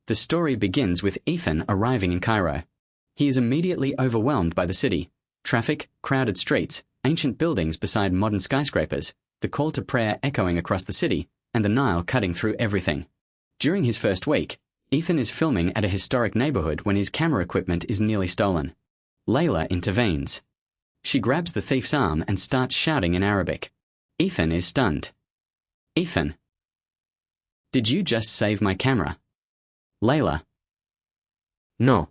The story begins with Ethan arriving in Cairo. He is immediately overwhelmed by the city. Traffic, crowded streets, ancient buildings beside modern skyscrapers, the call to prayer echoing across the city, and the Nile cutting through everything. During his first week, Ethan is filming at a historic neighborhood when his camera equipment is nearly stolen. Layla intervenes. She grabs the thief's arm and starts shouting in Arabic. Ethan is stunned. Ethan. Did you just save my camera? Layla. No.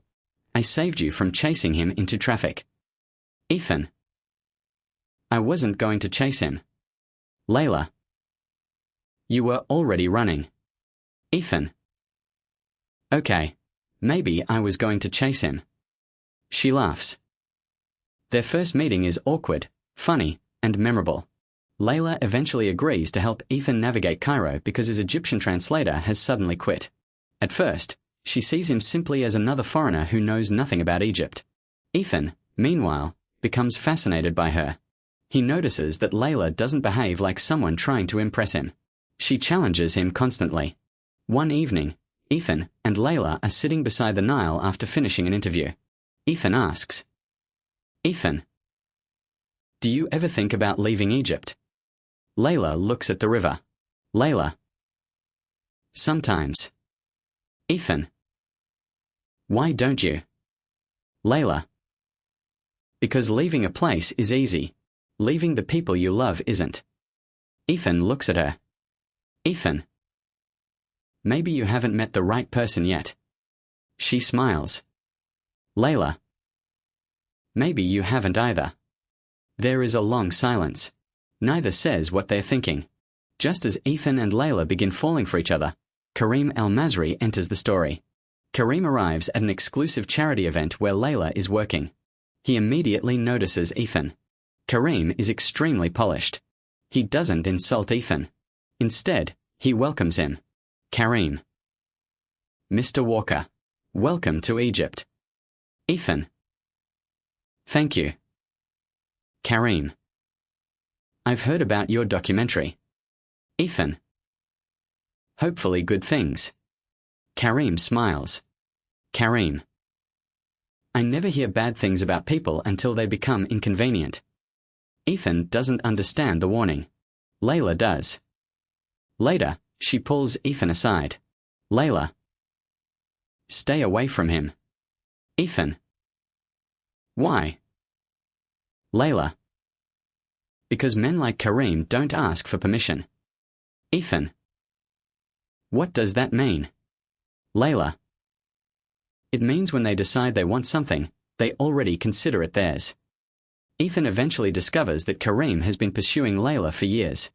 I saved you from chasing him into traffic. Ethan. I wasn't going to chase him. Layla. You were already running. Ethan. Okay. Maybe I was going to chase him. She laughs. Their first meeting is awkward, funny, and memorable. Layla eventually agrees to help Ethan navigate Cairo because his Egyptian translator has suddenly quit. At first, she sees him simply as another foreigner who knows nothing about Egypt. Ethan, meanwhile, becomes fascinated by her. He notices that Layla doesn't behave like someone trying to impress him. She challenges him constantly. One evening, Ethan and Layla are sitting beside the Nile after finishing an interview. Ethan asks, Ethan, do you ever think about leaving Egypt? Layla looks at the river. Layla. Sometimes. Ethan. Why don't you? Layla. Because leaving a place is easy. Leaving the people you love isn't. Ethan looks at her. Ethan. Maybe you haven't met the right person yet. She smiles. Layla. Maybe you haven't either. There is a long silence. Neither says what they're thinking. Just as Ethan and Layla begin falling for each other, Kareem El-Masri enters the story. Kareem arrives at an exclusive charity event where Layla is working. He immediately notices Ethan. Kareem is extremely polished. He doesn't insult Ethan. Instead, he welcomes him. Kareem. Mr. Walker. Welcome to Egypt. Ethan. Thank you. Kareem. I've heard about your documentary. Ethan. Hopefully good things. Kareem smiles. Kareem. I never hear bad things about people until they become inconvenient. Ethan doesn't understand the warning. Layla does. Later, she pulls Ethan aside. Layla. Stay away from him. Ethan. Why? Layla. Because men like Kareem don't ask for permission. Ethan. What does that mean? Layla. It means when they decide they want something, they already consider it theirs. Ethan eventually discovers that Kareem has been pursuing Layla for years.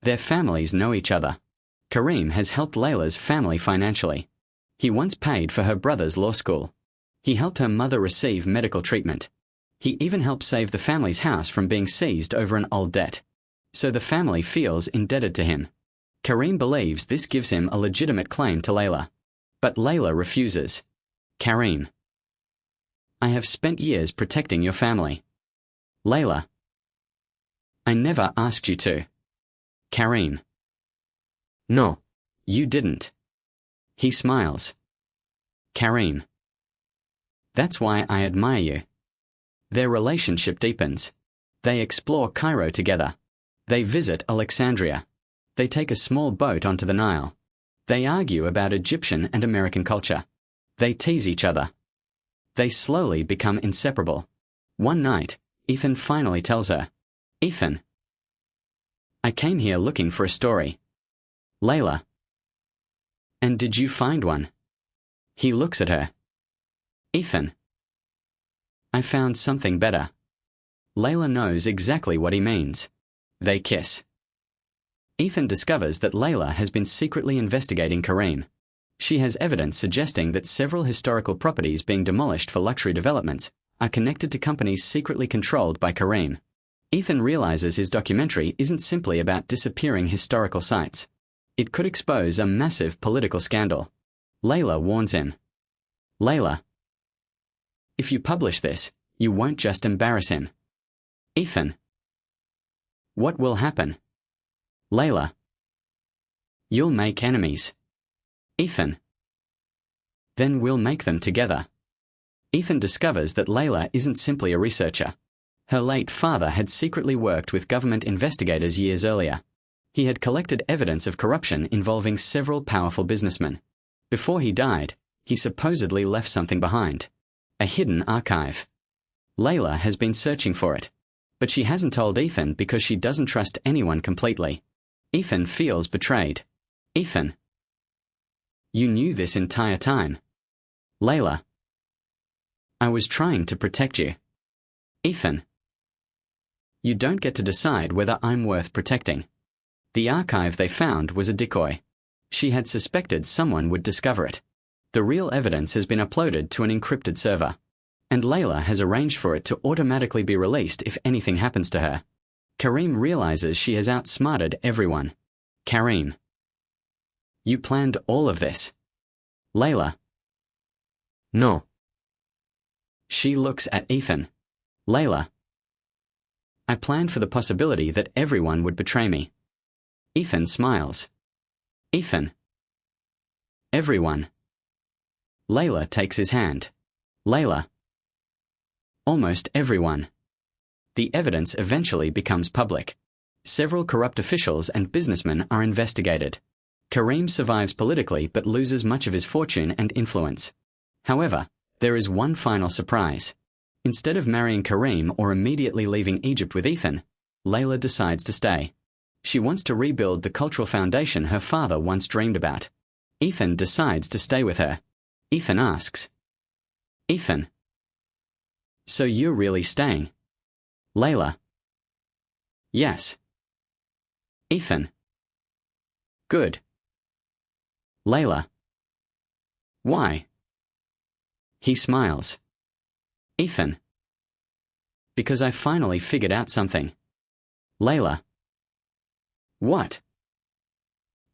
Their families know each other. Kareem has helped Layla's family financially. He once paid for her brother's law school. He helped her mother receive medical treatment. He even helped save the family's house from being seized over an old debt. So the family feels indebted to him. Kareem believes this gives him a legitimate claim to Layla. But Layla refuses. Kareem. I have spent years protecting your family. Layla. I never asked you to. Kareem. No, you didn't. He smiles. Kareem. That's why I admire you. Their relationship deepens. They explore Cairo together. They visit Alexandria. They take a small boat onto the Nile. They argue about Egyptian and American culture. They tease each other. They slowly become inseparable. One night, Ethan finally tells her, Ethan. I came here looking for a story. Layla. And did you find one? He looks at her. Ethan. I found something better. Layla knows exactly what he means. They kiss. Ethan discovers that Layla has been secretly investigating Kareem. She has evidence suggesting that several historical properties being demolished for luxury developments are connected to companies secretly controlled by Kareem. Ethan realizes his documentary isn't simply about disappearing historical sites. It could expose a massive political scandal. Layla warns him. Layla. If you publish this, you won't just embarrass him. Ethan. What will happen? Layla. You'll make enemies. Ethan. Then we'll make them together. Ethan discovers that Layla isn't simply a researcher. Her late father had secretly worked with government investigators years earlier. He had collected evidence of corruption involving several powerful businessmen. Before he died, he supposedly left something behind. A hidden archive. Layla has been searching for it. But she hasn't told Ethan because she doesn't trust anyone completely. Ethan feels betrayed. Ethan. You knew this entire time. Layla. I was trying to protect you. Ethan. You don't get to decide whether I'm worth protecting. The archive they found was a decoy. She had suspected someone would discover it. The real evidence has been uploaded to an encrypted server. And Layla has arranged for it to automatically be released if anything happens to her. Kareem realizes she has outsmarted everyone. Kareem. You planned all of this. Layla. No. She looks at Ethan. Layla. I planned for the possibility that everyone would betray me. Ethan smiles. Ethan. Everyone. Layla takes his hand. Layla. Almost everyone. The evidence eventually becomes public. Several corrupt officials and businessmen are investigated. Kareem survives politically but loses much of his fortune and influence. However, there is one final surprise. Instead of marrying Kareem or immediately leaving Egypt with Ethan, Layla decides to stay. She wants to rebuild the cultural foundation her father once dreamed about. Ethan decides to stay with her. Ethan asks. Ethan. So you're really staying? Layla. Yes. Ethan. Good. Layla. Why? He smiles. Ethan. Because I finally figured out something. Layla. What?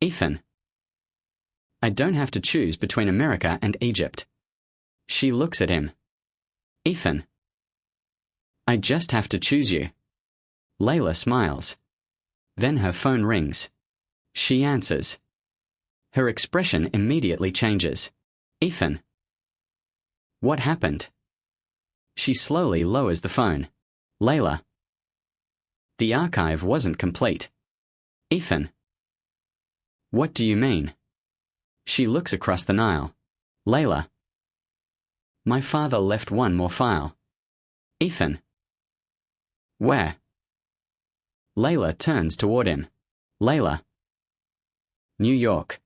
Ethan. I don't have to choose between America and Egypt. She looks at him. Ethan. I just have to choose you. Layla smiles. Then her phone rings. She answers. Her expression immediately changes. Ethan. What happened? She slowly lowers the phone. Layla. The archive wasn't complete. Ethan. What do you mean? She looks across the Nile. Layla. My father left one more file. Ethan. Where? Layla turns toward him. Layla. New York.